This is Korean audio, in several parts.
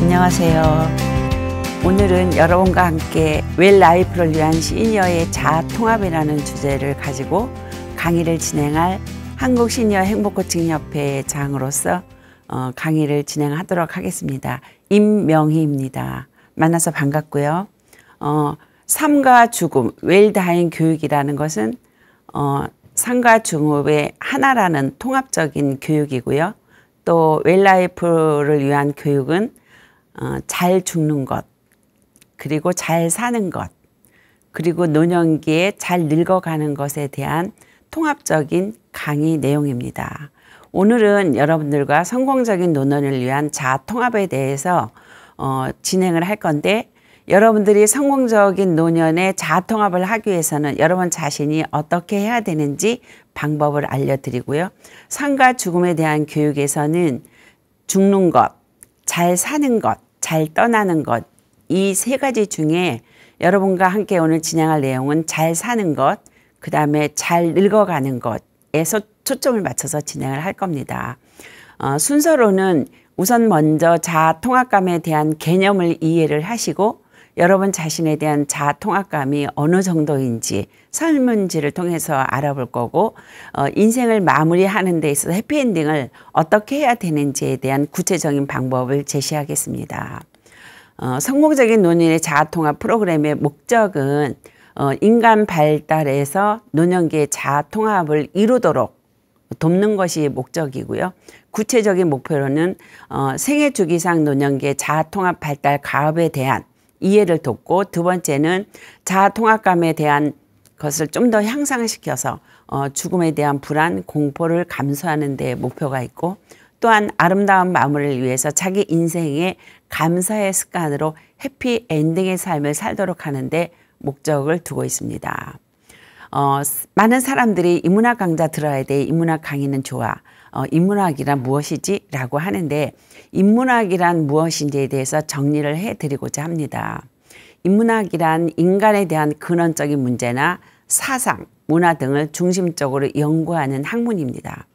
안녕하세요. 오늘은 여러분과 함께 웰라이프를 위한 시니어의 자아통합이라는 주제를 가지고 강의를 진행할 한국시니어행복코칭협회의 장으로서 강의를 진행하도록 하겠습니다. 임명희입니다. 만나서 반갑고요. 삶과 죽음, 웰다잉 교육이라는 것은 삶과 죽음의 하나라는 통합적인 교육이고요. 또 웰라이프를 위한 교육은 잘 죽는 것, 그리고 잘 사는 것, 그리고 노년기에 잘 늙어가는 것에 대한 통합적인 강의 내용입니다. 오늘은 여러분들과 성공적인 노년을 위한 자아통합에 대해서 진행을 할 건데, 여러분들이 성공적인 노년에 자아통합을 하기 위해서는 여러분 자신이 어떻게 해야 되는지 방법을 알려드리고요. 삶과 죽음에 대한 교육에서는 죽는 것, 잘 사는 것, 잘 떠나는 것, 이 세 가지 중에 여러분과 함께 오늘 진행할 내용은 잘 사는 것, 그 다음에 잘 늙어가는 것에서 초점을 맞춰서 진행을 할 겁니다. 순서로는 우선 먼저 자아통합감에 대한 개념을 이해를 하시고 여러분 자신에 대한 자아통합감이 어느 정도인지 설문지를 통해서 알아볼 거고, 인생을 마무리하는 데 있어서 해피엔딩을 어떻게 해야 되는지에 대한 구체적인 방법을 제시하겠습니다. 성공적인 노년의 자아통합 프로그램의 목적은 인간 발달에서 노년기의 자아통합을 이루도록 돕는 것이 목적이고요. 구체적인 목표로는 생애 주기상 노년기의 자아통합 발달 가업에 대한 이해를 돕고, 두 번째는 자아통합감에 대한 것을 좀 더 향상시켜서 죽음에 대한 불안, 공포를 감수하는 데 목표가 있고, 또한 아름다운 마무리를 위해서 자기 인생의 감사의 습관으로 해피엔딩의 삶을 살도록 하는데 목적을 두고 있습니다. 많은 사람들이 인문학 강좌 들어야 돼, 인문학 강의는 좋아, 인문학이란 무엇이지? 라고 하는데, 인문학이란 무엇인지에 대해서 정리를 해드리고자 합니다. 인문학이란 인간에 대한 근원적인 문제나 사상, 문화 등을 중심적으로 연구하는 학문입니다.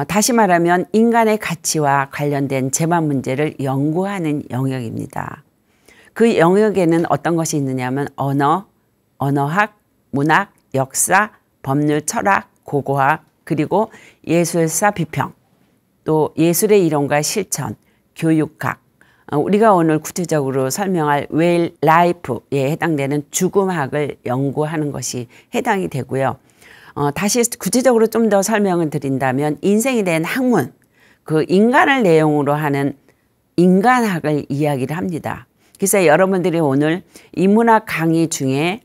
다시 말하면 인간의 가치와 관련된 재반 문제를 연구하는 영역입니다. 그 영역에는 어떤 것이 있느냐면 언어, 언어학, 문학, 역사, 법률, 철학, 고고학, 그리고 예술사 비평, 또 예술의 이론과 실천, 교육학, 우리가 오늘 구체적으로 설명할 웰라이프에 해당되는 죽음학을 연구하는 것이 해당이 되고요. 다시 구체적으로 좀 더 설명을 드린다면 인생에 대한 학문, 그 인간을 내용으로 하는 인간학을 이야기를 합니다. 그래서 여러분들이 오늘 인문학 강의 중에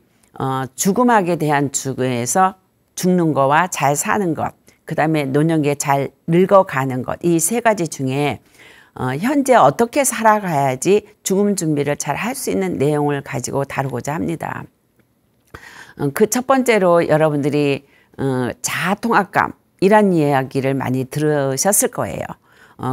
죽음학에 대한 주에서 죽는 거와 잘 사는 것, 그 다음에 노년기에 잘 늙어가는 것, 이 세 가지 중에 현재 어떻게 살아가야지 죽음 준비를 잘 할 수 있는 내용을 가지고 다루고자 합니다. 그 첫 번째로 여러분들이 자아통합감이란 이야기를 많이 들으셨을 거예요.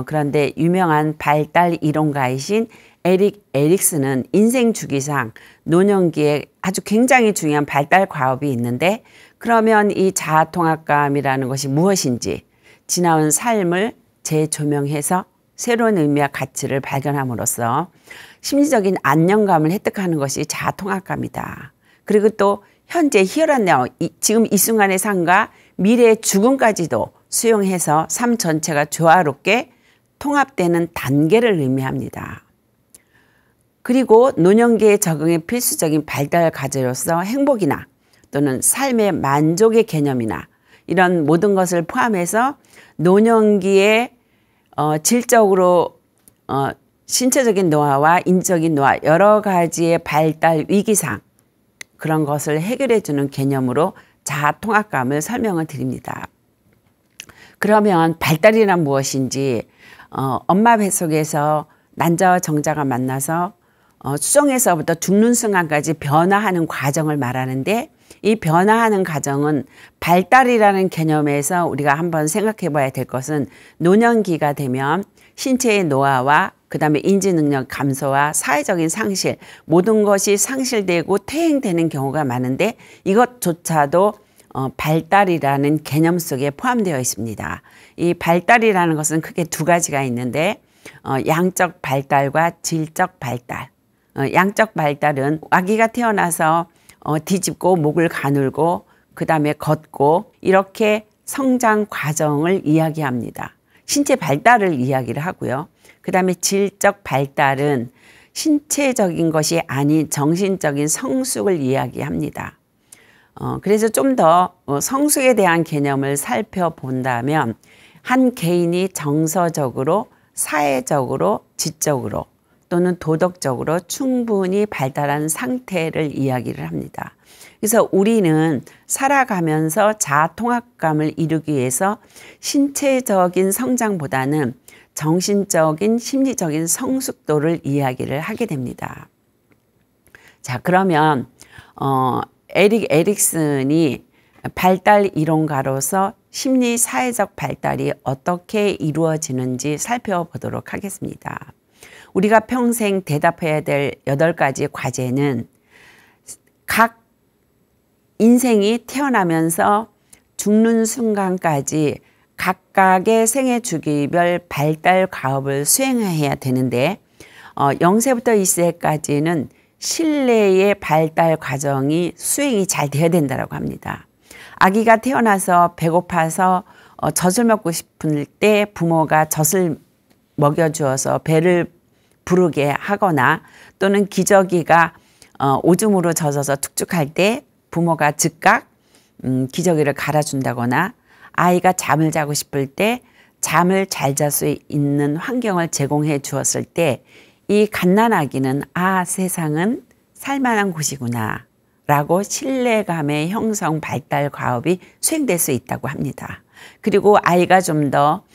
그런데 유명한 발달 이론가이신 에릭 에릭슨은 인생 주기상 노년기에 아주 굉장히 중요한 발달 과업이 있는데, 그러면 이 자아통합감이라는 것이 무엇인지 지나온 삶을 재조명해서 새로운 의미와 가치를 발견함으로써 심리적인 안정감을 획득하는 것이 자아통합감이다. 그리고 또 현재 here and now, 지금 이 순간의 삶과 미래의 죽음까지도 수용해서 삶 전체가 조화롭게 통합되는 단계를 의미합니다. 그리고 노년기에 적응의 필수적인 발달 과제로서 행복이나 또는 삶의 만족의 개념이나 이런 모든 것을 포함해서 노년기에 질적으로 신체적인 노화와 인적인 노화, 여러 가지의 발달 위기상 그런 것을 해결해 주는 개념으로 자아통합감을 설명을 드립니다. 그러면 발달이란 무엇인지, 엄마 뱃속에서 난자와 정자가 만나서 수정에서부터 죽는 순간까지 변화하는 과정을 말하는데, 이 변화하는 과정은 발달이라는 개념에서 우리가 한번 생각해 봐야 될 것은 노년기가 되면 신체의 노화와 그 다음에 인지능력 감소와 사회적인 상실, 모든 것이 상실되고 퇴행되는 경우가 많은데, 이것조차도 발달이라는 개념 속에 포함되어 있습니다. 이 발달이라는 것은 크게 두 가지가 있는데, 양적 발달과 질적 발달. 양적 발달은 아기가 태어나서 뒤집고 목을 가늘고 그 다음에 걷고 이렇게 성장 과정을 이야기합니다. 신체 발달을 이야기를 하고요. 그 다음에 질적 발달은 신체적인 것이 아닌 정신적인 성숙을 이야기합니다. 그래서 좀 더 성숙에 대한 개념을 살펴본다면 한 개인이 정서적으로, 사회적으로, 지적으로 또는 도덕적으로 충분히 발달한 상태를 이야기를 합니다. 그래서 우리는 살아가면서 자아 통합감을 이루기 위해서 신체적인 성장보다는 정신적인, 심리적인 성숙도를 이야기를 하게 됩니다. 자, 그러면 에릭 에릭슨이 발달 이론가로서 심리 사회적 발달이 어떻게 이루어지는지 살펴보도록 하겠습니다. 우리가 평생 대답해야 될 8가지 과제는 각 인생이 태어나면서 죽는 순간까지 각각의 생애 주기별 발달 과업을 수행해야 되는데 0세부터 2세까지는 신뢰의 발달 과정이 수행이 잘 되어야 된다고 합니다. 아기가 태어나서 배고파서 젖을 먹고 싶을 때 부모가 젖을 먹여주어서 배를 부르게 하거나 또는 기저귀가 오줌으로 젖어서 툭툭할 때 부모가 즉각 기저귀를 갈아준다거나 아이가 잠을 자고 싶을 때 잠을 잘 잘 수 있는 환경을 제공해 주었을 때 이 갓난아기는 세상은 살만한 곳이구나 라고 신뢰감의 형성 발달 과업이 수행될 수 있다고 합니다. 그리고 아이가 좀 더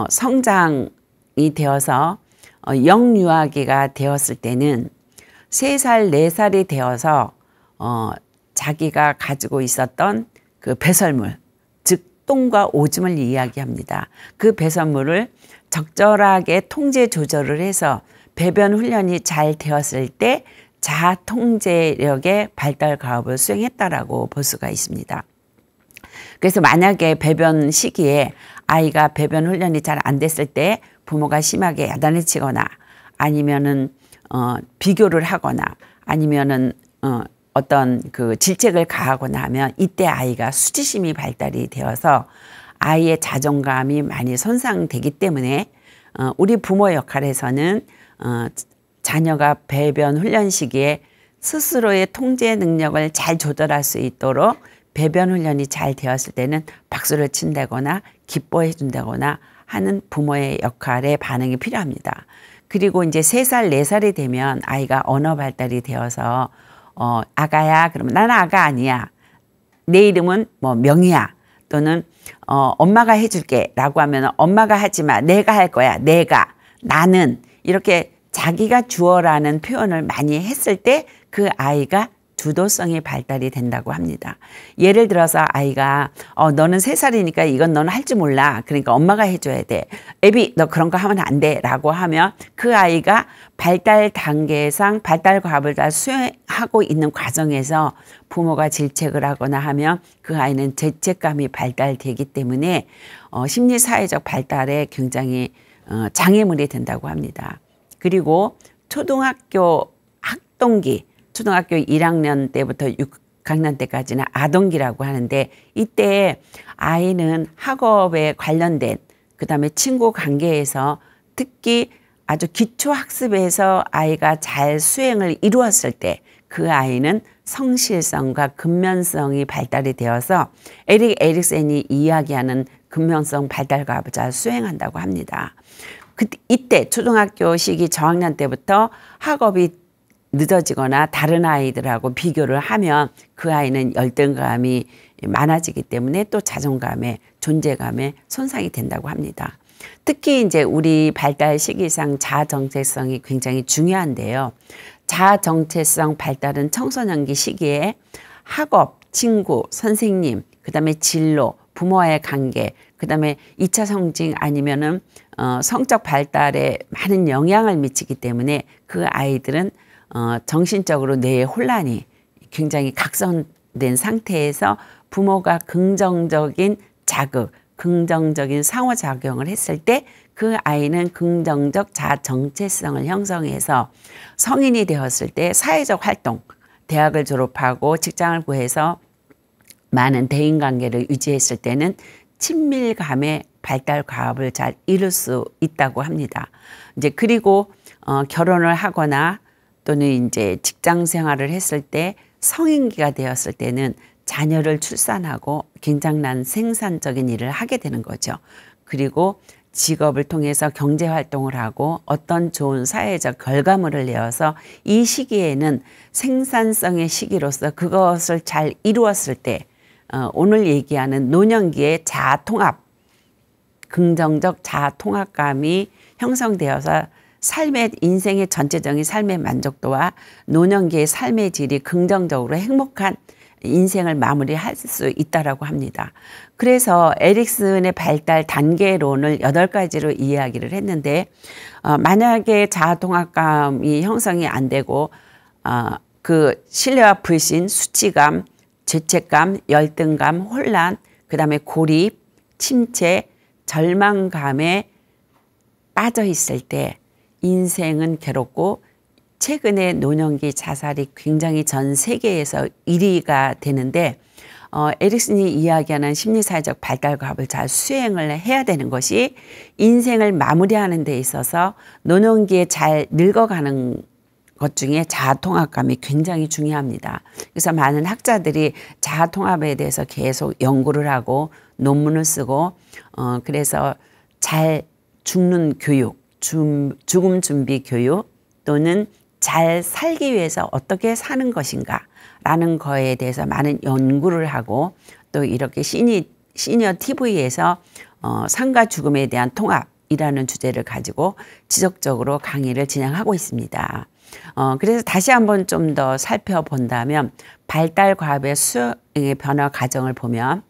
성장이 되어서 영유아기가 되었을 때는 3살, 4살이 되어서 자기가 가지고 있었던 그 배설물, 즉 똥과 오줌을 이야기합니다. 그 배설물을 적절하게 통제 조절을 해서 배변 훈련이 잘 되었을 때 자아 통제력의 발달 과업을 수행했다라고 볼 수가 있습니다. 그래서 만약에 배변 시기에 아이가 배변 훈련이 잘 안 됐을 때 부모가 심하게 야단을 치거나 아니면은 비교를 하거나 아니면은 어떤 그 질책을 가하거나 하면 이때 아이가 수치심이 발달이 되어서 아이의 자존감이 많이 손상되기 때문에 우리 부모 역할에서는 자녀가 배변 훈련 시기에 스스로의 통제 능력을 잘 조절할 수 있도록 배변 훈련이 잘 되었을 때는 박수를 친다거나 기뻐해 준다거나 하는 부모의 역할에 반응이 필요합니다. 그리고 이제 3살, 4살이 되면 아이가 언어 발달이 되어서 아가야 그러면 나는 아가 아니야. 내 이름은 뭐 명희야. 또는 엄마가 해줄게 라고 하면 엄마가 하지 마. 내가 할 거야. 내가. 나는. 이렇게 자기가 주어라는 표현을 많이 했을 때 그 아이가 주도성이 발달이 된다고 합니다. 예를 들어서 아이가 너는 3살이니까 이건 너는 할 줄 몰라. 그러니까 엄마가 해줘야 돼. 애비 너 그런 거 하면 안 돼. 라고 하면 그 아이가 발달 단계상 발달 과업을 다 수행하고 있는 과정에서 부모가 질책을 하거나 하면 그 아이는 죄책감이 발달되기 때문에 심리사회적 발달에 굉장히 장애물이 된다고 합니다. 그리고 초등학교 학동기 초등학교 1학년 때부터 6학년 때까지는 아동기라고 하는데 이때 아이는 학업에 관련된 그다음에 친구 관계에서 특히 아주 기초 학습에서 아이가 잘 수행을 이루었을 때 그 아이는 성실성과 근면성이 발달이 되어서 에릭 에릭슨이 이야기하는 근면성 발달 과업을 잘 수행한다고 합니다. 이때 초등학교 시기 저학년 때부터 학업이 늦어지거나 다른 아이들하고 비교를 하면 그 아이는 열등감이 많아지기 때문에 또 자존감에 존재감에 손상이 된다고 합니다. 특히 이제 우리 발달 시기상 자아 정체성이 굉장히 중요한데요. 자아 정체성 발달은 청소년기 시기에 학업, 친구, 선생님, 그다음에 진로, 부모와의 관계, 그다음에 2차 성징 아니면은 성적 발달에 많은 영향을 미치기 때문에 그 아이들은 정신적으로 뇌의 혼란이 굉장히 각성된 상태에서 부모가 긍정적인 자극, 긍정적인 상호작용을 했을 때 그 아이는 긍정적 자아 정체성을 형성해서 성인이 되었을 때 사회적 활동, 대학을 졸업하고 직장을 구해서 많은 대인관계를 유지했을 때는 친밀감의 발달 과업을 잘 이룰 수 있다고 합니다. 이제 그리고 결혼을 하거나 또는 이제 직장 생활을 했을 때 성인기가 되었을 때는 자녀를 출산하고 굉장한 생산적인 일을 하게 되는 거죠. 그리고 직업을 통해서 경제 활동을 하고 어떤 좋은 사회적 결과물을 내어서 이 시기에는 생산성의 시기로서 그것을 잘 이루었을 때 오늘 얘기하는 노년기의 자아 통합, 긍정적 자아 통합감이 형성되어서 삶의 인생의 전체적인 삶의 만족도와 노년기의 삶의 질이 긍정적으로 행복한 인생을 마무리할 수 있다라고 합니다. 그래서 에릭슨의 발달 단계론을 8가지로 이야기를 했는데 만약에 자아통합감이 형성이 안 되고 그 신뢰와 불신, 수치감, 죄책감, 열등감, 혼란, 그 다음에 고립, 침체, 절망감에 빠져 있을 때 인생은 괴롭고 최근에 노년기 자살이 굉장히 전 세계에서 1위가 되는데 에릭슨이 이야기하는 심리사회적 발달 과업을 잘 수행을 해야 되는 것이 인생을 마무리하는 데 있어서 노년기에 잘 늙어가는 것 중에 자아통합감이 굉장히 중요합니다. 그래서 많은 학자들이 자아통합에 대해서 계속 연구를 하고 논문을 쓰고 그래서 잘 죽는 교육, 죽음 준비 교육 또는 잘 살기 위해서 어떻게 사는 것인가 라는 거에 대해서 많은 연구를 하고 또 이렇게 시니어 TV에서 삶과 죽음에 대한 통합이라는 주제를 가지고 지속적으로 강의를 진행하고 있습니다. 그래서 다시 한번 좀 더 살펴본다면 발달 과업의 수행의 변화 과정을 보면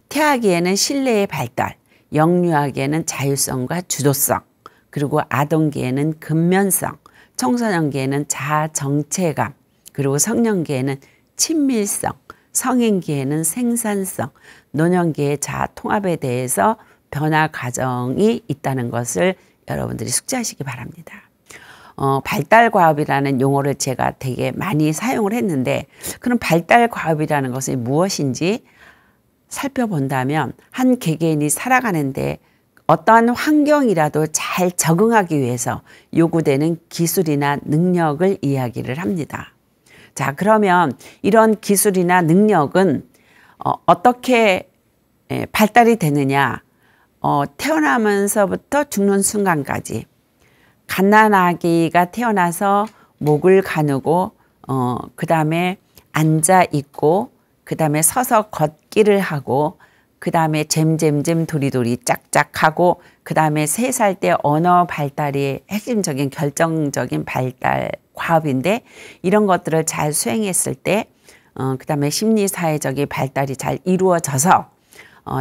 태아기에는 신뢰의 발달, 영유아기에는 자율성과 주도성, 그리고 아동기에는 근면성, 청소년기에는 자아 정체감, 그리고 성년기에는 친밀성, 성인기에는 생산성, 노년기의 자아 통합에 대해서 변화 과정이 있다는 것을 여러분들이 숙지하시기 바랍니다. 발달 과업이라는 용어를 제가 되게 많이 사용을 했는데 그럼 발달 과업이라는 것이 무엇인지 살펴본다면 한 개개인이 살아가는데 어떠한 환경이라도 잘 적응하기 위해서 요구되는 기술이나 능력을 이야기를 합니다. 자, 그러면 이런 기술이나 능력은 어떻게 발달이 되느냐? 태어나면서부터 죽는 순간까지 갓난아기가 태어나서 목을 가누고 그 다음에 앉아 있고 그 다음에 서서 걷기를 하고 그 다음에 잼잼잼 도리도리 짝짝하고 그 다음에 3살 때 언어 발달이 핵심적인 결정적인 발달 과업인데 이런 것들을 잘 수행했을 때 그 다음에 심리사회적인 발달이 잘 이루어져서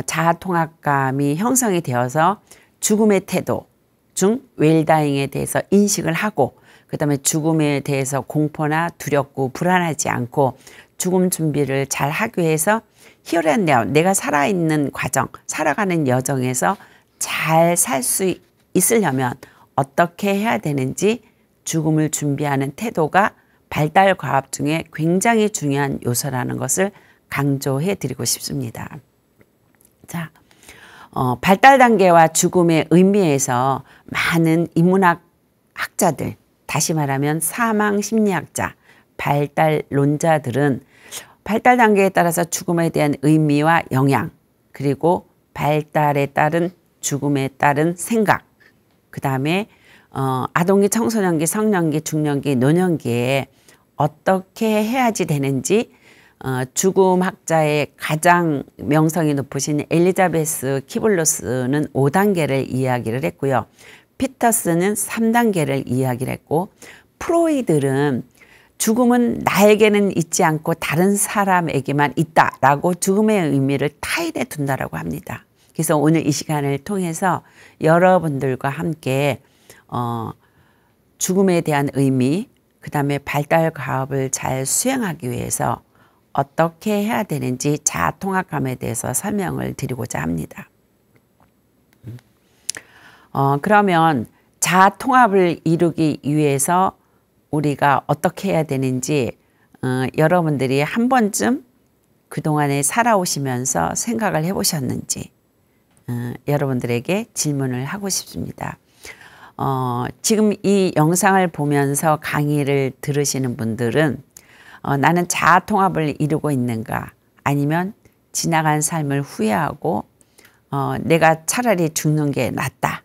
자아통합감이 형성이 되어서 죽음의 태도 중 웰다잉에 대해서 인식을 하고 그 다음에 죽음에 대해서 공포나 두렵고 불안하지 않고 죽음 준비를 잘 하기 위해서 here and now, 내가 살아있는 과정, 살아가는 여정에서 잘 살 수 있으려면 어떻게 해야 되는지 죽음을 준비하는 태도가 발달 과업 중에 굉장히 중요한 요소라는 것을 강조해 드리고 싶습니다. 자, 발달 단계와 죽음의 의미에서 많은 인문학 학자들, 다시 말하면 사망 심리학자, 발달론자들은 발달 단계에 따라서 죽음에 대한 의미와 영향, 그리고 발달에 따른 죽음에 따른 생각, 그 다음에 아동기, 청소년기, 성년기, 중년기, 노년기에 어떻게 해야지 되는지 죽음학자의 가장 명성이 높으신 엘리자베스 키블로스는 5단계를 이야기를 했고요. 피터스는 3단계를 이야기를 했고 프로이드는 죽음은 나에게는 있지 않고 다른 사람에게만 있다라고 죽음의 의미를 타인에 둔다라고 합니다. 그래서 오늘 이 시간을 통해서 여러분들과 함께 죽음에 대한 의미, 그 다음에 발달 과업을 잘 수행하기 위해서 어떻게 해야 되는지 자아통합감에 대해서 설명을 드리고자 합니다. 그러면 자아 통합을 이루기 위해서 우리가 어떻게 해야 되는지 여러분들이 한 번쯤 그동안에 살아오시면서 생각을 해보셨는지 여러분들에게 질문을 하고 싶습니다. 지금 이 영상을 보면서 강의를 들으시는 분들은 나는 자아 통합을 이루고 있는가, 아니면 지나간 삶을 후회하고 내가 차라리 죽는 게 낫다,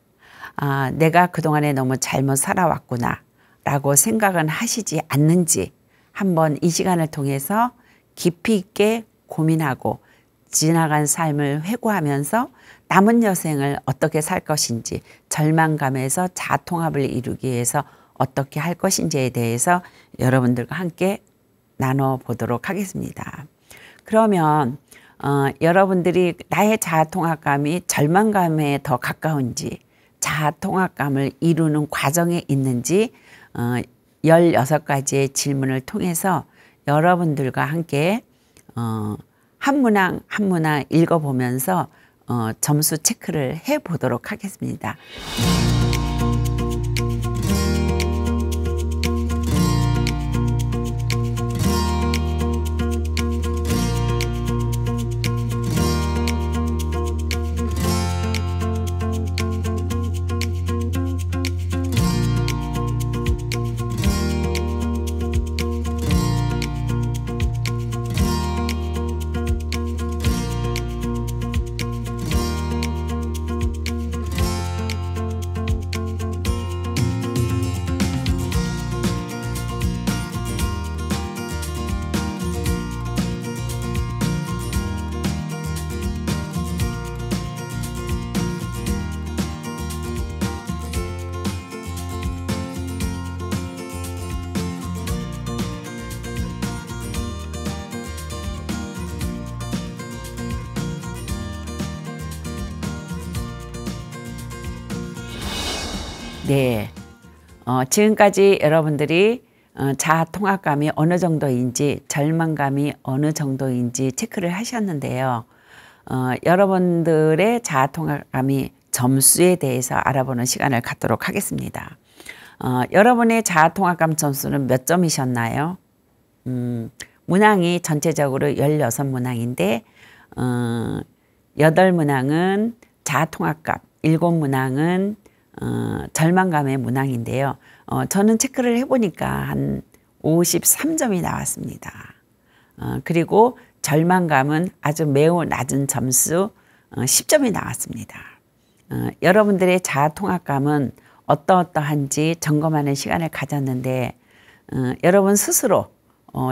내가 그동안에 너무 잘못 살아왔구나 라고 생각은 하시지 않는지 한번 이 시간을 통해서 깊이 있게 고민하고 지나간 삶을 회고하면서 남은 여생을 어떻게 살 것인지, 절망감에서 자아 통합을 이루기 위해서 어떻게 할 것인지에 대해서 여러분들과 함께 나눠보도록 하겠습니다. 그러면 여러분들이 나의 자아 통합감이 절망감에 더 가까운지, 자아 통합감을 이루는 과정에 있는지 16가지의 질문을 통해서 여러분들과 함께 한 문항 한 문항 읽어보면서 점수 체크를 해보도록 하겠습니다. 네, 지금까지 여러분들이 자아 통합감이 어느 정도인지, 절망감이 어느 정도인지 체크를 하셨는데요. 여러분들의 자아 통합감이 점수에 대해서 알아보는 시간을 갖도록 하겠습니다. 여러분의 자아 통합감 점수는 몇 점이셨나요? 문항이 전체적으로 16문항인데 8문항은 자아 통합감, 7문항은 절망감의 문항인데요. 저는 체크를 해보니까 한 53점이 나왔습니다. 그리고 절망감은 아주 매우 낮은 점수 10점이 나왔습니다. 여러분들의 자아 통합감은 어떠한지 점검하는 시간을 가졌는데 여러분 스스로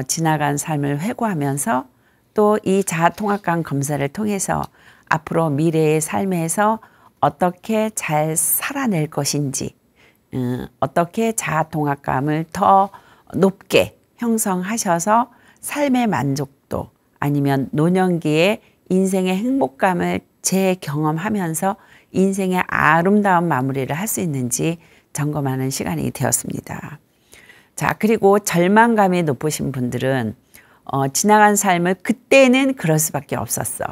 지나간 삶을 회고하면서 또 이 자아 통합감 검사를 통해서 앞으로 미래의 삶에서 어떻게 잘 살아낼 것인지, 어떻게 자아 통합감을 더 높게 형성하셔서 삶의 만족도, 아니면 노년기에 인생의 행복감을 재경험하면서 인생의 아름다운 마무리를 할 수 있는지 점검하는 시간이 되었습니다. 자, 그리고 절망감이 높으신 분들은 지나간 삶을 그때는 그럴 수밖에 없었어,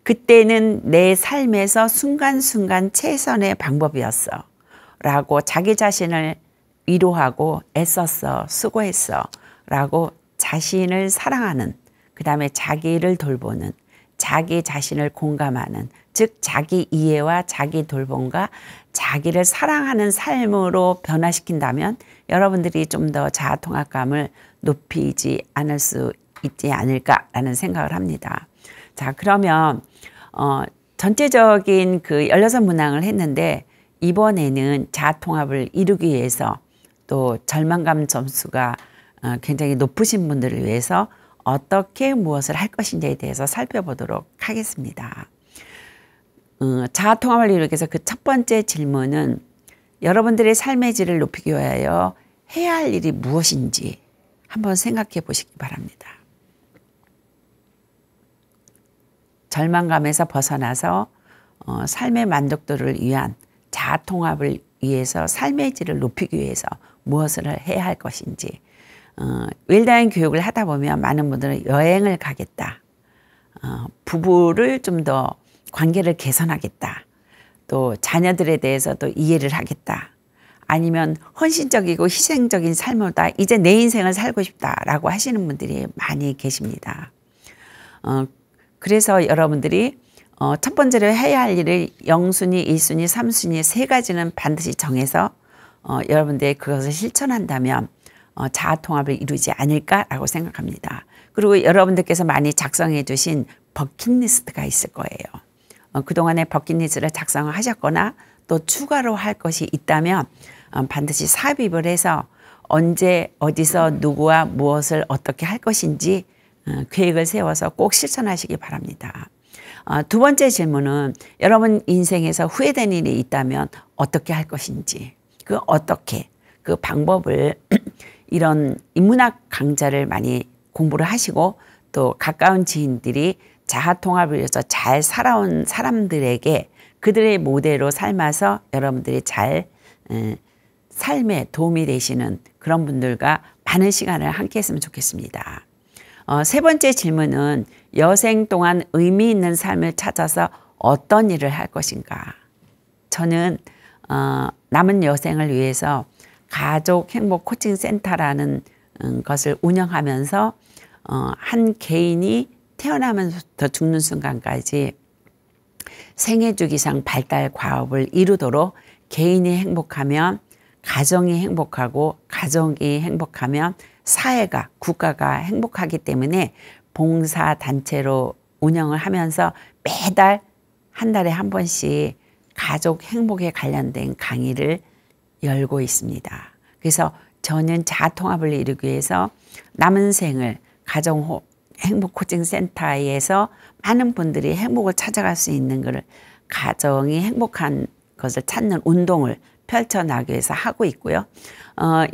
그때는 내 삶에서 순간순간 최선의 방법이었어 라고 자기 자신을 위로하고 애썼어, 수고했어 라고 자신을 사랑하는, 그 다음에 자기를 돌보는, 자기 자신을 공감하는, 즉 자기 이해와 자기 돌봄과 자기를 사랑하는 삶으로 변화시킨다면 여러분들이 좀 더 자아 통합감을 높이지 않을 수 있지 않을까라는 생각을 합니다. 자, 그러면 전체적인 그 16문항을 했는데 이번에는 자아 통합을 이루기 위해서 또 절망감 점수가 굉장히 높으신 분들을 위해서 어떻게 무엇을 할 것인지에 대해서 살펴보도록 하겠습니다. 자아 통합을 이루기 위해서 그 첫 번째 질문은 여러분들의 삶의 질을 높이기 위하여 해야 할 일이 무엇인지 한번 생각해 보시기 바랍니다. 절망감에서 벗어나서 삶의 만족도를 위한 자아 통합을 위해서 삶의 질을 높이기 위해서 무엇을 해야 할 것인지, 웰다잉 교육을 하다 보면 많은 분들은 여행을 가겠다, 부부를 좀 더 관계를 개선하겠다, 또 자녀들에 대해서도 이해를 하겠다. 아니면 헌신적이고 희생적인 삶보다 이제 내 인생을 살고 싶다라고 하시는 분들이 많이 계십니다. 그래서 여러분들이 첫 번째로 해야 할 일을 0순위, 1순위, 3순위 세 가지는 반드시 정해서 여러분들이 그것을 실천한다면 자아통합을 이루지 않을까라고 생각합니다. 그리고 여러분들께서 많이 작성해 주신 버킷리스트가 있을 거예요. 그동안에 버킷리스트를 작성하셨거나 또 추가로 할 것이 있다면 반드시 삽입을 해서 언제 어디서 누구와 무엇을 어떻게 할 것인지 계획을 세워서 꼭 실천하시기 바랍니다. 두 번째 질문은 여러분 인생에서 후회된 일이 있다면 어떻게 할 것인지 그 어떻게 그 방법을 이런 인문학 강좌를 많이 공부를 하시고 또 가까운 지인들이 자아통합을 위해서 잘 살아온 사람들에게 그들의 모델로 삶아서 여러분들이 잘 삶에 도움이 되시는 그런 분들과 많은 시간을 함께 했으면 좋겠습니다. 세 번째 질문은 여생 동안 의미 있는 삶을 찾아서 어떤 일을 할 것인가. 저는 남은 여생을 위해서 가족 행복 코칭 센터라는 것을 운영하면서 한 개인이 태어나면서부터 죽는 순간까지 생애주기상 발달 과업을 이루도록 개인이 행복하면 가정이 행복하고 가정이 행복하면 사회가 국가가 행복하기 때문에 봉사단체로 운영을 하면서 매달 한 달에 한 번씩 가족 행복에 관련된 강의를 열고 있습니다. 그래서 저는 자아통합을 이루기 위해서 남은 생을 가정 행복 코칭 센터에서 많은 분들이 행복을 찾아갈 수 있는 것을 가정이 행복한 것을 찾는 운동을 펼쳐나가기 위해서 하고 있고요.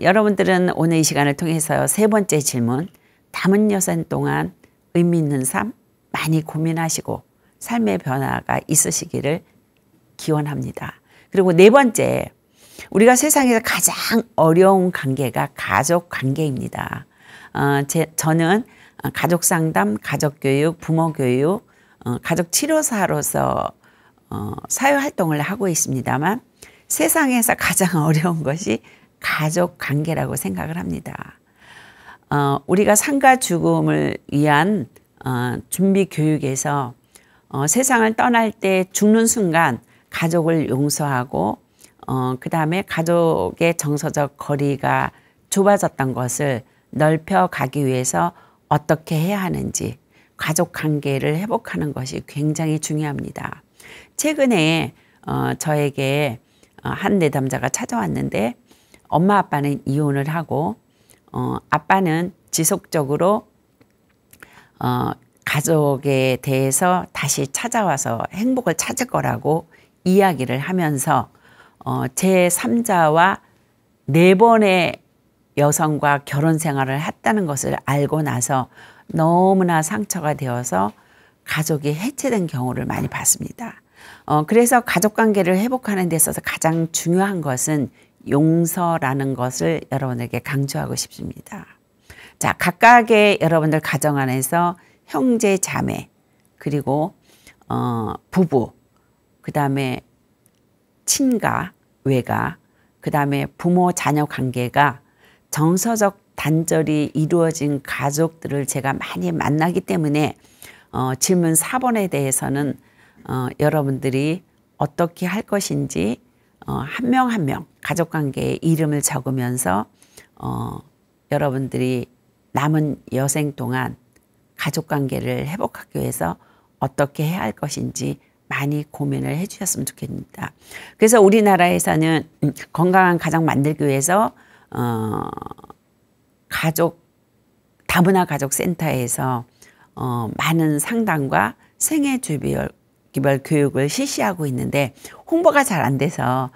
여러분들은 오늘 이 시간을 통해서 세 번째 질문, 남은 여생 동안 의미 있는 삶 많이 고민하시고 삶의 변화가 있으시기를 기원합니다. 그리고 네 번째, 우리가 세상에서 가장 어려운 관계가 가족 관계입니다. 저는 가족 상담, 가족 교육, 부모 교육, 가족 치료사로서 사회 활동을 하고 있습니다만 세상에서 가장 어려운 것이 가족 관계라고 생각을 합니다. 우리가 삶과 죽음을 위한 준비 교육에서 세상을 떠날 때 죽는 순간 가족을 용서하고 그 다음에 가족의 정서적 거리가 좁아졌던 것을 넓혀가기 위해서 어떻게 해야 하는지 가족 관계를 회복하는 것이 굉장히 중요합니다. 최근에 저에게 한 내담자가 찾아왔는데 엄마 아빠는 이혼을 하고 아빠는 지속적으로 가족에 대해서 다시 찾아와서 행복을 찾을 거라고 이야기를 하면서 제3자와 4번의 여성과 결혼 생활을 했다는 것을 알고 나서 너무나 상처가 되어서 가족이 해체된 경우를 많이 봤습니다. 그래서 가족관계를 회복하는 데 있어서 가장 중요한 것은 용서라는 것을 여러분에게 강조하고 싶습니다. 자, 각각의 여러분들 가정 안에서 형제, 자매, 그리고 부부, 그 다음에 친가, 외가, 그 다음에 부모, 자녀 관계가 정서적 단절이 이루어진 가족들을 제가 많이 만나기 때문에 질문 4번에 대해서는 여러분들이 어떻게 할 것인지 한 명 한 명 가족관계의 이름을 적으면서 여러분들이 남은 여생 동안 가족관계를 회복하기 위해서 어떻게 해야 할 것인지 많이 고민을 해 주셨으면 좋겠습니다. 그래서 우리나라에서는 건강한 가정 만들기 위해서 다문화 가족센터에서 많은 상담과 생애주기별 교육을 실시하고 있는데 홍보가 잘 안 돼서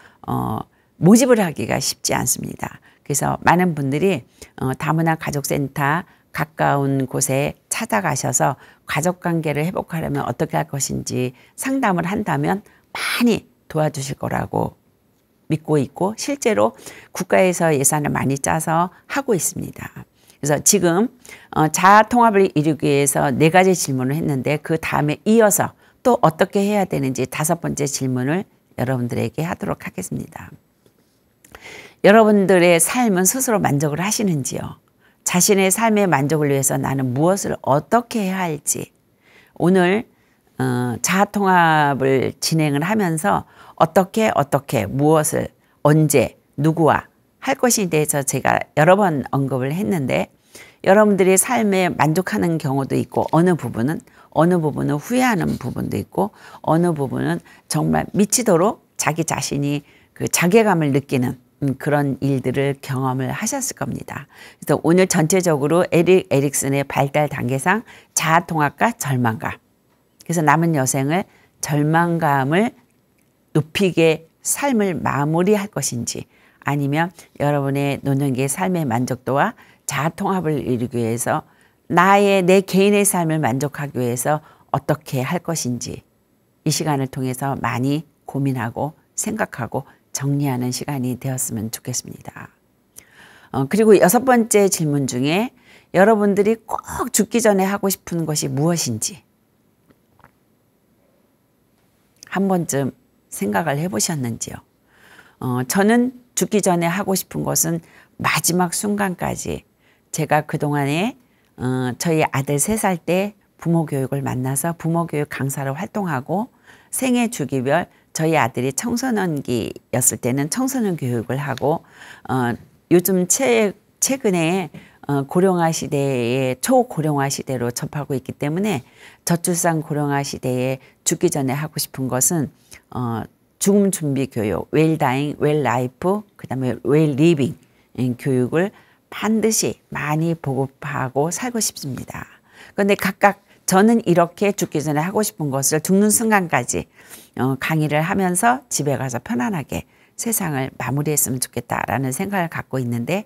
모집을 하기가 쉽지 않습니다. 그래서 많은 분들이 다문화 가족센터 가까운 곳에 찾아가셔서 가족관계를 회복하려면 어떻게 할 것인지 상담을 한다면 많이 도와주실 거라고 믿고 있고 실제로 국가에서 예산을 많이 짜서 하고 있습니다. 그래서 지금 자아통합을 이루기 위해서 4가지 질문을 했는데 그 다음에 이어서 또 어떻게 해야 되는지 5번째 질문을 여러분들에게 하도록 하겠습니다. 여러분들의 삶은 스스로 만족을 하시는지요? 자신의 삶의 만족을 위해서 나는 무엇을 어떻게 해야 할지, 오늘 자아통합을 진행을 하면서 어떻게 무엇을 언제 누구와 할 것에 대해서 제가 여러 번 언급을 했는데, 여러분들이 삶에 만족하는 경우도 있고 어느 부분은 후회하는 부분도 있고 어느 부분은 정말 미치도록 자기 자신이 그 자괴감을 느끼는 그런 일들을 경험을 하셨을 겁니다. 그래서 오늘 전체적으로 에릭 에릭슨의 발달 단계상 자아통합과 절망감, 그래서 남은 여생을 절망감을 높이게 삶을 마무리할 것인지, 아니면 여러분의 노년기의 삶의 만족도와 자아통합을 이루기 위해서 내 개인의 삶을 만족하기 위해서 어떻게 할 것인지, 이 시간을 통해서 많이 고민하고 생각하고 정리하는 시간이 되었으면 좋겠습니다. 그리고 6번째 질문 중에 여러분들이 꼭 죽기 전에 하고 싶은 것이 무엇인지 한 번쯤 생각을 해보셨는지요? 저는 죽기 전에 하고 싶은 것은 마지막 순간까지 제가 그동안에 저희 아들 3살 때 부모 교육을 만나서 부모 교육 강사로 활동하고, 생애 주기별 저희 아들이 청소년기였을 때는 청소년 교육을 하고, 요즘 최근에 고령화 시대에 초고령화 시대로 접하고 있기 때문에 저출산 고령화 시대에 죽기 전에 하고 싶은 것은 죽음 준비 교육, 웰 다잉, 웰 라이프, 그다음에 웰 리빙 교육을 반드시 많이 보급하고 살고 싶습니다. 그런데 각각 저는 이렇게 죽기 전에 하고 싶은 것을 죽는 순간까지 강의를 하면서 집에 가서 편안하게 세상을 마무리했으면 좋겠다라는 생각을 갖고 있는데,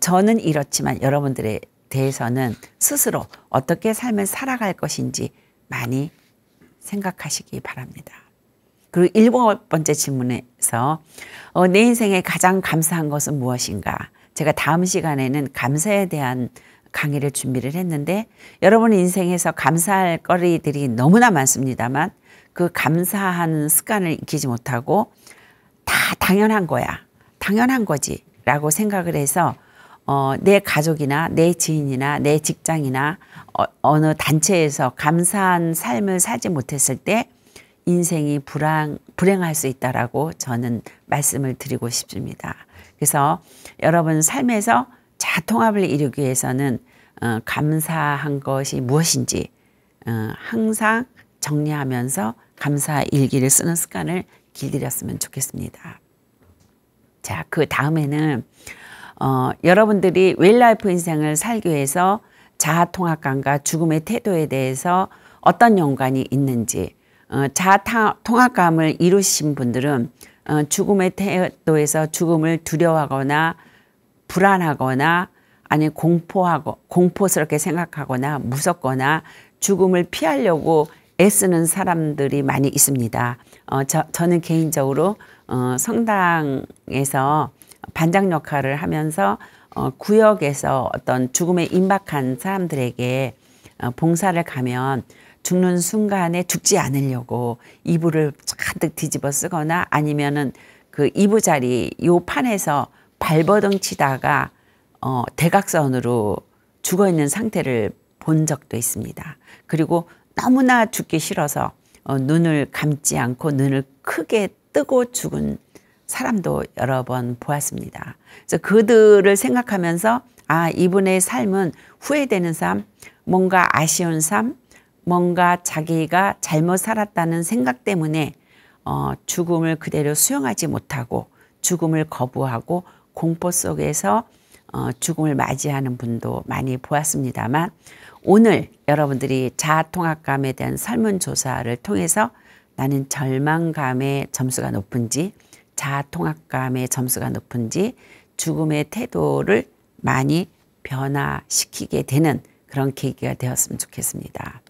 저는 이렇지만 여러분들에 대해서는 스스로 어떻게 삶을 살아갈 것인지 많이 생각하시기 바랍니다. 그리고 7번째 질문에서 내 인생에 가장 감사한 것은 무엇인가? 제가 다음 시간에는 감사에 대한 강의를 준비를 했는데, 여러분 인생에서 감사할 거리들이 너무나 많습니다만 그 감사하는 습관을 익히지 못하고 다 당연한 거야, 당연한 거지 라고 생각을 해서 내 가족이나 내 지인이나 내 직장이나 어느 단체에서 감사한 삶을 살지 못했을 때 인생이 불행할 수 있다라고 저는 말씀을 드리고 싶습니다. 그래서 여러분 삶에서 자통합을 이루기 위해서는 감사한 것이 무엇인지 항상 정리하면서 감사 일기를 쓰는 습관을 길들였으면 좋겠습니다. 자, 그 다음에는 여러분들이 웰라이프 인생을 살기 위해서 자아통합감과 죽음의 태도에 대해서 어떤 연관이 있는지, 자아통합감을 이루신 분들은 죽음의 태도에서 죽음을 두려워하거나 불안하거나 아니 공포스럽게 생각하거나 무섭거나 죽음을 피하려고 애쓰는 사람들이 많이 있습니다. 저는 개인적으로 성당에서 반장 역할을 하면서 구역에서 어떤 죽음에 임박한 사람들에게 봉사를 가면 죽는 순간에 죽지 않으려고 이불을 가득 뒤집어 쓰거나 아니면은 그 이부자리 요 판에서 발버둥 치다가 대각선으로 죽어 있는 상태를 본 적도 있습니다. 그리고 너무나 죽기 싫어서 눈을 감지 않고 눈을 크게 뜨고 죽은 사람도 여러 번 보았습니다. 그래서 그들을 생각하면서 이분의 삶은 후회되는 삶, 뭔가 아쉬운 삶, 뭔가 자기가 잘못 살았다는 생각 때문에 죽음을 그대로 수용하지 못하고 죽음을 거부하고 공포 속에서 죽음을 맞이하는 분도 많이 보았습니다만, 오늘 여러분들이 자아통합감에 대한 설문조사를 통해서 나는 절망감의 점수가 높은지 자아통합감의 점수가 높은지 죽음의 태도를 많이 변화시키게 되는 그런 계기가 되었으면 좋겠습니다.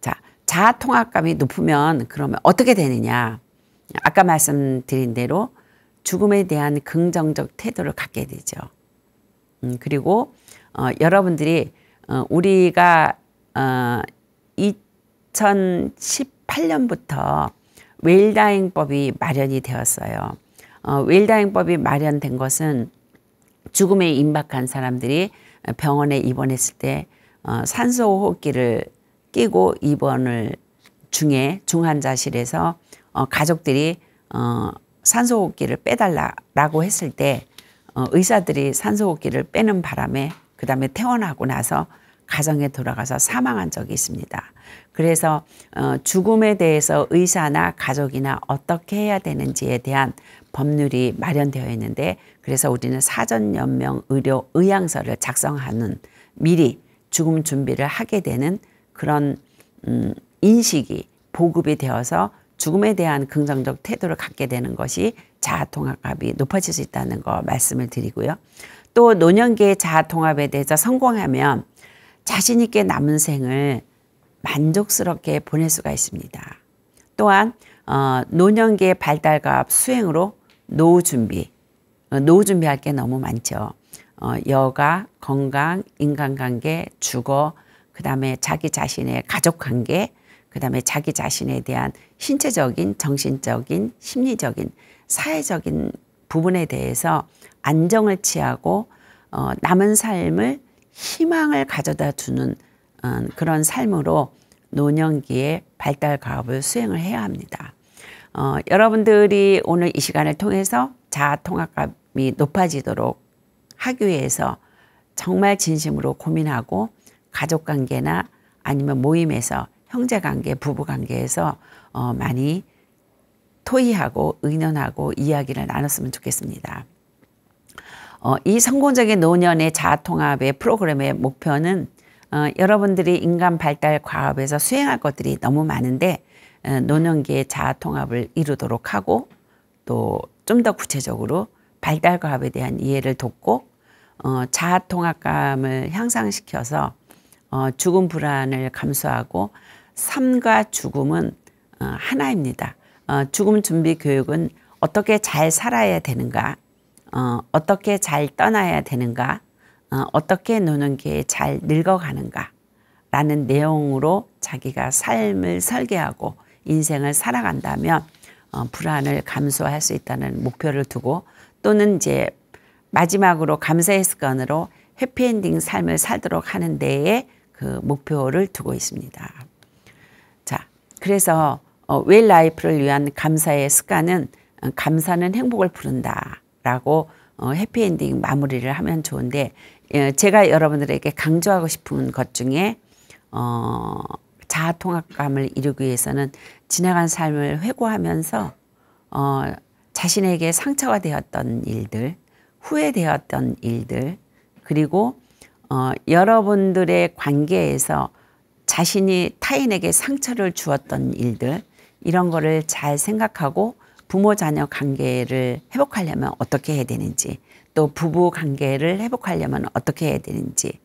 자, 자아통합감이 높으면 그러면 어떻게 되느냐? 아까 말씀드린 대로 죽음에 대한 긍정적 태도를 갖게 되죠. 그리고 여러분들이 우리가 2018년부터 웰다잉법이 마련이 되었어요. 웰다잉법이 마련된 것은 죽음에 임박한 사람들이 병원에 입원했을 때 산소호흡기를 끼고 입원을 중에 중환자실에서 가족들이 산소호흡기를 빼달라고 했을 때 의사들이 산소호흡기를 빼는 바람에 그 다음에 퇴원하고 나서 가정에 돌아가서 사망한 적이 있습니다. 그래서 죽음에 대해서 의사나 가족이나 어떻게 해야 되는지에 대한 법률이 마련되어 있는데, 그래서 우리는 사전연명 의향서를 작성하는, 미리 죽음 준비를 하게 되는 그런 인식이 보급이 되어서 죽음에 대한 긍정적 태도를 갖게 되는 것이 자아통합이 높아질 수 있다는 거 말씀을 드리고요. 또 노년기의 자아통합에 대해서 성공하면 자신 있게 남은 생을 만족스럽게 보낼 수가 있습니다. 또한 노년기의 발달과 수행으로 노후 준비할 게 너무 많죠. 여가, 건강, 인간관계, 주거, 그 다음에 자기 자신의 가족관계, 그 다음에 자기 자신에 대한 신체적인, 정신적인, 심리적인, 사회적인 부분에 대해서 안정을 취하고 남은 삶을 희망을 가져다 주는 그런 삶으로 노년기에 발달 과업을 수행을 해야 합니다. 여러분들이 오늘 이 시간을 통해서 자아통합감이 높아지도록 하기 위해서 정말 진심으로 고민하고 가족관계나 아니면 모임에서 형제관계, 부부관계에서 많이 토의하고 의논하고 이야기를 나눴으면 좋겠습니다. 이 성공적인 노년의 자아통합의 프로그램의 목표는 여러분들이 인간 발달 과업에서 수행할 것들이 너무 많은데 노년기의 자아통합을 이루도록 하고 또 좀 더 구체적으로 발달 과업에 대한 이해를 돕고 자아통합감을 향상시켜서 죽음 불안을 감수하고 삶과 죽음은 하나입니다. 죽음 준비 교육은 어떻게 잘 살아야 되는가, 어떻게 잘 떠나야 되는가, 어떻게 노년기에 잘 늙어가는가 라는 내용으로 자기가 삶을 설계하고 인생을 살아간다면 불안을 감수할 수 있다는 목표를 두고, 또는 이제 마지막으로 감사의 습관으로 해피엔딩 삶을 살도록 하는 데에 그 목표를 두고 있습니다. 자, 그래서 웰 라이프를 위한 감사의 습관은 감사는 행복을 부른다 라고 해피엔딩 마무리를 하면 좋은데, 제가 여러분들에게 강조하고 싶은 것 중에 자아통합감을 이루기 위해서는 지나간 삶을 회고하면서 자신에게 상처가 되었던 일들, 후회되었던 일들, 그리고 여러분들의 관계에서 자신이 타인에게 상처를 주었던 일들, 이런 거를 잘 생각하고 부모 자녀 관계를 회복하려면 어떻게 해야 되는지, 또 부부 관계를 회복하려면 어떻게 해야 되는지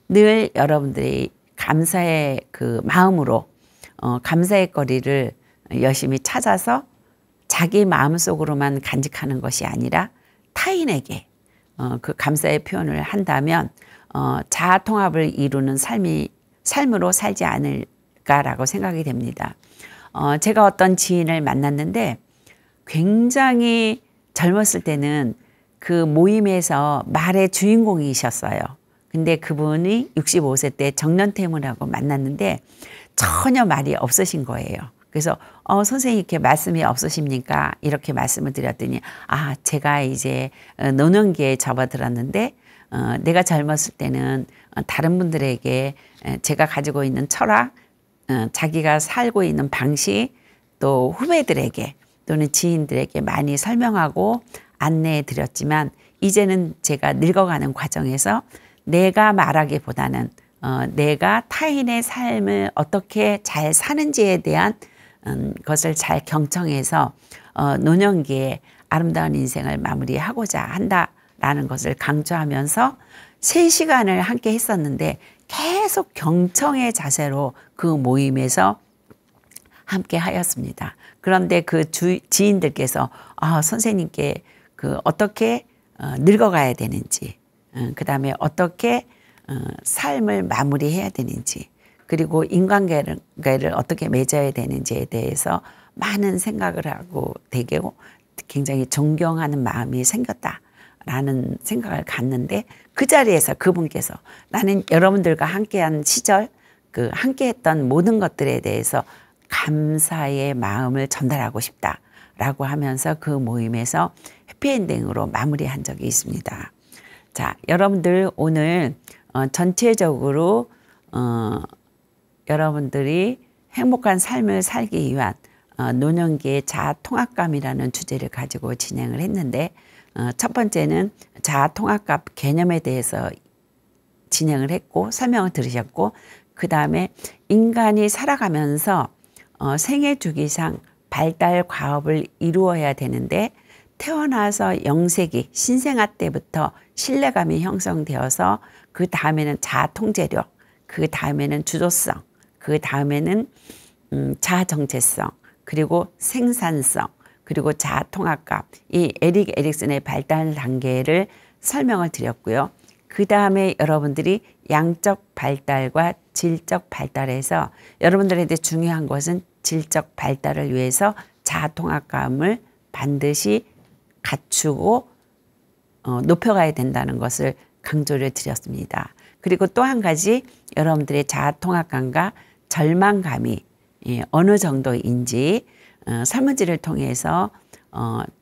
늘 여러분들이 감사의 그 마음으로 감사의 거리를 열심히 찾아서 자기 마음속으로만 간직하는 것이 아니라 타인에게 그 감사의 표현을 한다면 자아통합을 이루는 삶으로 살지 않을까라고 생각이 됩니다. 제가 어떤 지인을 만났는데 굉장히 젊었을 때는 그 모임에서 말의 주인공이셨어요. 근데 그분이 65세 때 정년퇴임하고 만났는데 전혀 말이 없으신 거예요. 그래서 선생님 이렇게 말씀이 없으십니까? 이렇게 말씀을 드렸더니 제가 이제 노년기에 접어들었는데 내가 젊었을 때는 다른 분들에게 제가 가지고 있는 철학, 자기가 살고 있는 방식, 또 후배들에게 또는 지인들에게 많이 설명하고 안내해 드렸지만 이제는 제가 늙어가는 과정에서 내가 말하기보다는 내가 타인의 삶을 어떻게 잘 사는지에 대한 것을 잘 경청해서 노년기에 아름다운 인생을 마무리하고자 한다라는 것을 강조하면서 3시간을 함께 했었는데 계속 경청의 자세로 그 모임에서 함께 하였습니다. 그런데 그 지인들께서 선생님께 그 어떻게 늙어가야 되는지, 그 다음에 어떻게 삶을 마무리해야 되는지, 그리고 인간관계를 어떻게 맺어야 되는지에 대해서 많은 생각을 하고 되고 굉장히 존경하는 마음이 생겼다라는 생각을 갖는데, 그 자리에서 그분께서 나는 여러분들과 함께한 시절, 그 함께했던 모든 것들에 대해서 감사의 마음을 전달하고 싶다라고 하면서 그 모임에서 해피엔딩으로 마무리한 적이 있습니다. 자, 여러분들 오늘 전체적으로 여러분들이 행복한 삶을 살기 위한 노년기의 자아통합감이라는 주제를 가지고 진행을 했는데, 첫 번째는 자아통합감 개념에 대해서 진행을 했고 설명을 들으셨고, 그 다음에 인간이 살아가면서 생애 주기상 발달 과업을 이루어야 되는데, 태어나서 영세기 신생아 때부터 신뢰감이 형성되어서 그 다음에는 자아통제력, 그 다음에는 주도성, 그 다음에는 자아정체성, 그리고 생산성, 그리고 자아통합감, 이 에릭 에릭슨의 발달 단계를 설명을 드렸고요. 그 다음에 여러분들이 양적 발달과 질적 발달에서 여러분들한테 중요한 것은 질적 발달을 위해서 자아통합감을 반드시 갖추고 높여가야 된다는 것을 강조를 드렸습니다. 그리고 또 한 가지, 여러분들의 자아통합감과 절망감이 어느 정도인지 설문지를 통해서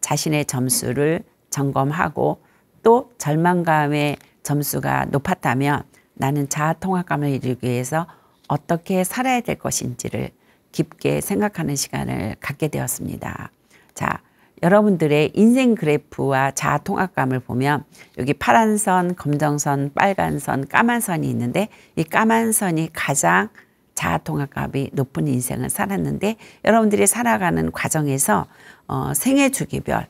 자신의 점수를 점검하고, 또 절망감의 점수가 높았다면 나는 자아통합감을 이루기 위해서 어떻게 살아야 될 것인지를 깊게 생각하는 시간을 갖게 되었습니다. 자, 여러분들의 인생 그래프와 자아통합감을 보면 여기 파란 선, 검정 선, 빨간 선, 까만 선이 있는데, 이 까만 선이 가장 자아통합감이 높은 인생을 살았는데, 여러분들이 살아가는 과정에서 생애 주기별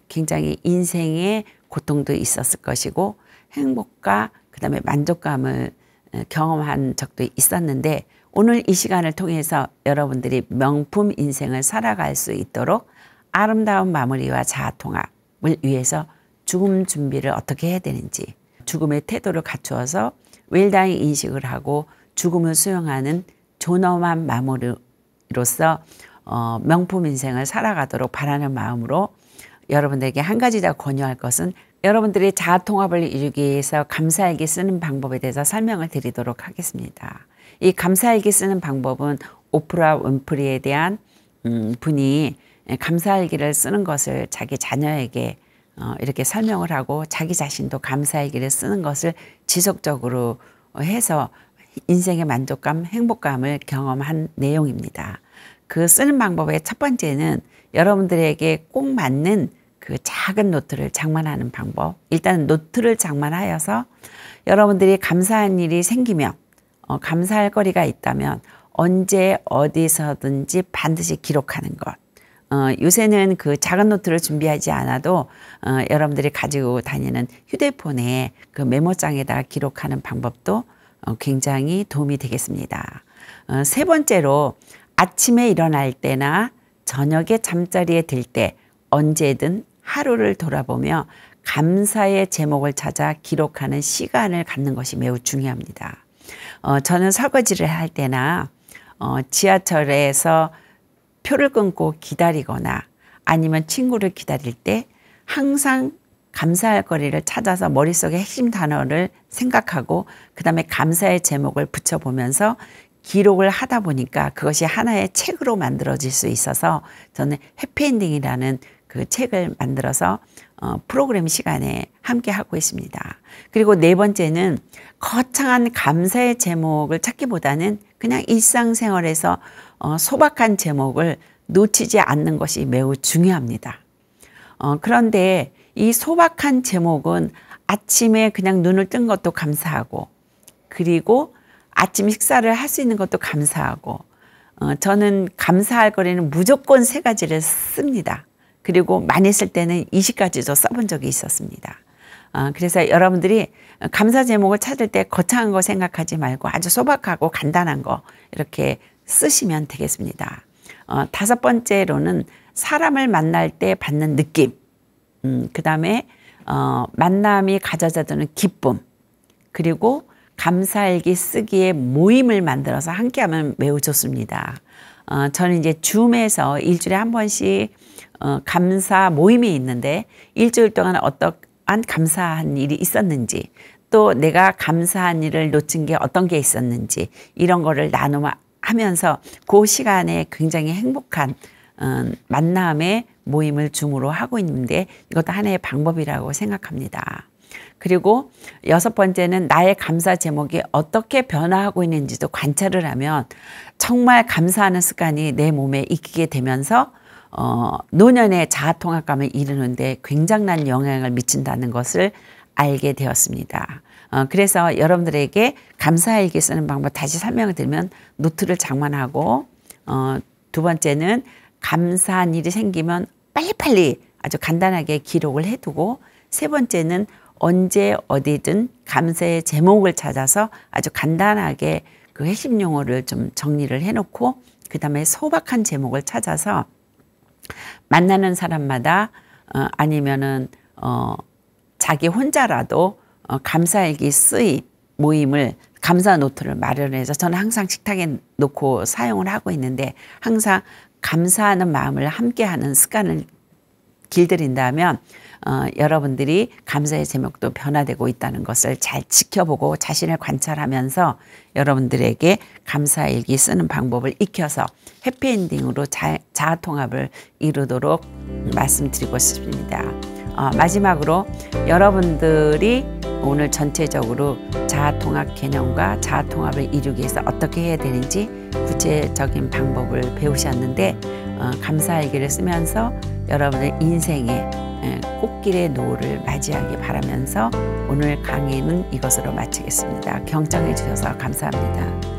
굉장히 인생의 고통도 있었을 것이고 행복과 그 다음에 만족감을 경험한 적도 있었는데, 오늘 이 시간을 통해서 여러분들이 명품 인생을 살아갈 수 있도록 아름다운 마무리와 자아통합을 위해서 죽음 준비를 어떻게 해야 되는지, 죽음의 태도를 갖추어서 웰다잉 인식을 하고 죽음을 수용하는 존엄한 마무리로서 명품 인생을 살아가도록 바라는 마음으로 여러분들에게 한 가지 더 권유할 것은, 여러분들이 자아통합을 이루기 위해서 감사일기 쓰는 방법에 대해서 설명을 드리도록 하겠습니다. 이 감사일기 쓰는 방법은 오프라 윈프리에 대한 분이 감사일기를 쓰는 것을 자기 자녀에게 이렇게 설명을 하고 자기 자신도 감사일기를 쓰는 것을 지속적으로 해서 인생의 만족감, 행복감을 경험한 내용입니다. 그 쓰는 방법의 첫 번째는 여러분들에게 꼭 맞는 그 작은 노트를 장만하는 방법. 일단 노트를 장만하여서 여러분들이 감사한 일이 생기면, 감사할 거리가 있다면 언제 어디서든지 반드시 기록하는 것. 요새는 그 작은 노트를 준비하지 않아도 여러분들이 가지고 다니는 휴대폰에 그 메모장에다가 기록하는 방법도 굉장히 도움이 되겠습니다. 세 번째로, 아침에 일어날 때나 저녁에 잠자리에 들 때 언제든 하루를 돌아보며 감사의 제목을 찾아 기록하는 시간을 갖는 것이 매우 중요합니다. 저는 설거지를 할 때나 지하철에서 표를 끊고 기다리거나 아니면 친구를 기다릴 때 항상 감사할 거리를 찾아서 머릿속에 핵심 단어를 생각하고 그 다음에 감사의 제목을 붙여보면서 기록을 하다 보니까 그것이 하나의 책으로 만들어질 수 있어서 저는 해피엔딩이라는 그 책을 만들어서 프로그램 시간에 함께 하고 있습니다. 그리고 네 번째는 거창한 감사의 제목을 찾기보다는 그냥 일상생활에서 소박한 제목을 놓치지 않는 것이 매우 중요합니다. 그런데 이 소박한 제목은 아침에 그냥 눈을 뜬 것도 감사하고, 그리고 아침 식사를 할 수 있는 것도 감사하고, 저는 감사할 거리는 무조건 세 가지를 씁니다. 그리고 많이 쓸 때는 20가지도 써본 적이 있었습니다. 그래서 여러분들이 감사 제목을 찾을 때 거창한 거 생각하지 말고 아주 소박하고 간단한 거 이렇게 쓰시면 되겠습니다. 다섯 번째로는 사람을 만날 때 받는 느낌, 그 다음에 만남이 가져다 주는 기쁨, 그리고 감사일기 쓰기에 모임을 만들어서 함께하면 매우 좋습니다. 저는 이제 줌에서 일주일에 한 번씩 감사 모임이 있는데 일주일 동안 어떠한 감사한 일이 있었는지 또 내가 감사한 일을 놓친 게 어떤 게 있었는지 이런 거를 나눔하면서 그 시간에 굉장히 행복한 만남의 모임을 줌으로 하고 있는데 이것도 하나의 방법이라고 생각합니다. 그리고 6번째는 나의 감사 제목이 어떻게 변화하고 있는지도 관찰을 하면 정말 감사하는 습관이 내 몸에 익히게 되면서 노년의 자아통합감을 이루는데 굉장한 영향을 미친다는 것을 알게 되었습니다. 그래서 여러분들에게 감사일기 쓰는 방법 다시 설명을 드리면 노트를 장만하고 2번째는 감사한 일이 생기면 빨리빨리 아주 간단하게 기록을 해두고 3번째는 언제 어디든 감사의 제목을 찾아서 아주 간단하게 그 핵심 용어를 좀 정리를 해놓고 그 다음에 소박한 제목을 찾아서 만나는 사람마다 아니면은 자기 혼자라도 감사일기 쓰이 모임을 감사 노트를 마련해서 저는 항상 식탁에 놓고 사용을 하고 있는데 항상 감사하는 마음을 함께하는 습관을 길들인다면 여러분들이 감사의 제목도 변화되고 있다는 것을 잘 지켜보고 자신을 관찰하면서 여러분들에게 감사일기 쓰는 방법을 익혀서 해피엔딩으로 자아통합을 이루도록 말씀드리고 싶습니다. 마지막으로 여러분들이 오늘 전체적으로 자아통합 개념과 자아통합을 이루기 위해서 어떻게 해야 되는지 구체적인 방법을 배우셨는데 감사일기를 쓰면서 여러분의 인생의 꽃길의 노을을 맞이하기 바라면서 오늘 강의는 이것으로 마치겠습니다. 경청해 주셔서 감사합니다.